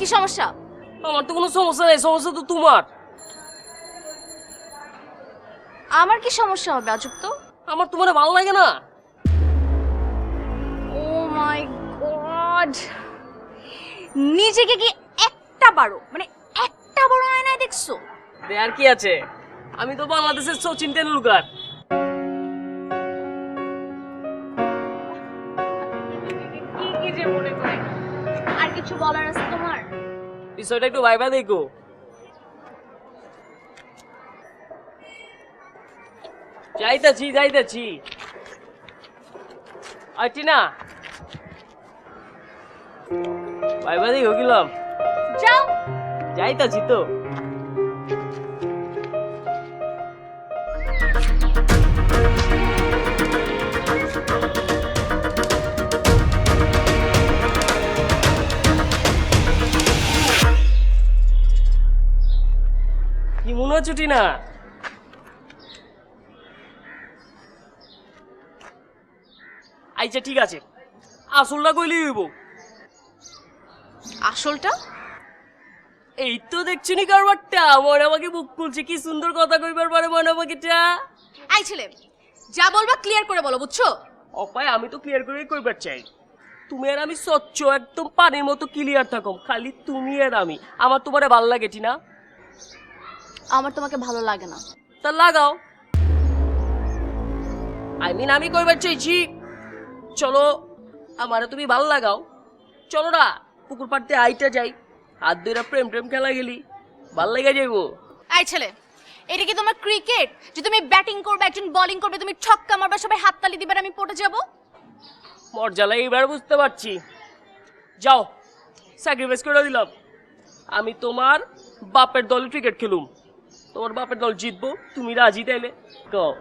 কি সমস্যা? আমার তো কোনো সমস্যা নেই, সমস্যা তো তোমার। আমার কি সমস্যা হবে আজব তো? আমার তোমার ভালো লাগে না। ও মাই গড, নিজেকে কি একটা বড় আয়নায় দেখছো? আর কি আছে, আমি তো বাংলাদেশের সচিন টেন্ডুলকার। কি যে মনে করে, আর কিছু বলার আছে তোমার? বিষয়টা একটু ভাইবা দেখো। যাইতাছি আইটি না ভাইবা দেখো গেলাম। যাও। যাইতাছি তো। কি মনে হচ্ছে টিনা? আচ্ছা ঠিক আছে, আসলটা কইলেই হইব। আসলটা? এই তো দেখছি নি কারবারটা, মনে আমাকে বুক খুলছে, কি সুন্দর কথা কইবার পারে মনে আমাকেটা। এই ছেলে, যা বলবা ক্লিয়ার করে বলো, বুঝছো? অপায় আমি তো ক্লিয়ার করেই কইবার চাই। তুমি আর আমি স্বচ্ছ একদম পানির মতো ক্লিয়ার থাকো, খালি তুমি আর আমি। আমার তোমারে ভাল লাগে টিনা? আমার তোমাকে ভালো লাগে না। তা লাগাও। আমি কইবার চাইছি, চলো আমারে তুমি ভাল লাগাও। চলো না পুকুর পাড়তে আইটা যাই, হাত ধরে প্রেম খেলা গেলি, ভাল লাগে যাইবো। এই ছেলে, এটা কি তোমার ক্রিকেট যে তুমি ব্যাটিং করবে, একজন বোলিং করবে, তুমি ছক্কা মারবে, সবাই হাততালি দিবে আর আমি পড়ে যাব? মর্যাদা এইবার বুঝতে পারছি। যাও, স্যাক্রিফাইস করে দিলাম। আমি তোমার বাপের দলে ক্রিকেট খেলুম, তোমার বাপের দল জিতবো, তুমি রাজি তাইলে কও।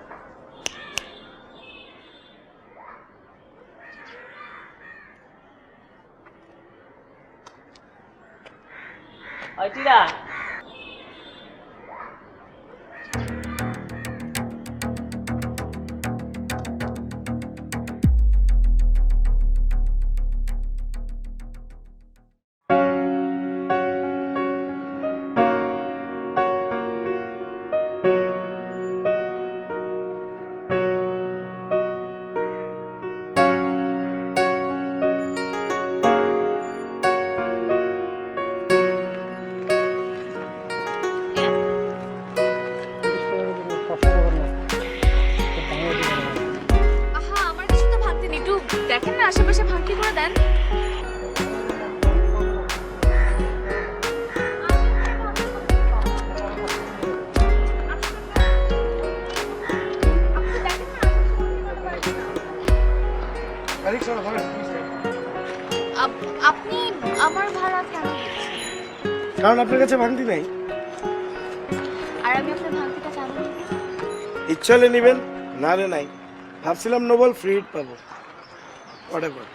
আইটিরা আহা, আমার কিছু তো ভাঙতে নেই, একটু দেখেন না আশেপাশে ভাঙতি করে দেন। আপনি আমার ভাড়া কেন দিচ্ছেন? কারণ আপনার কাছে ভাঙতি নাই। আর আমি আপনার ভাঙতিটা কেন দিচ্ছি? ইচ্ছা হলে নিবেন, না রে নাই। ভাবছিলাম নোবেল ফ্রি হিট পাবো, হোয়াটএভার।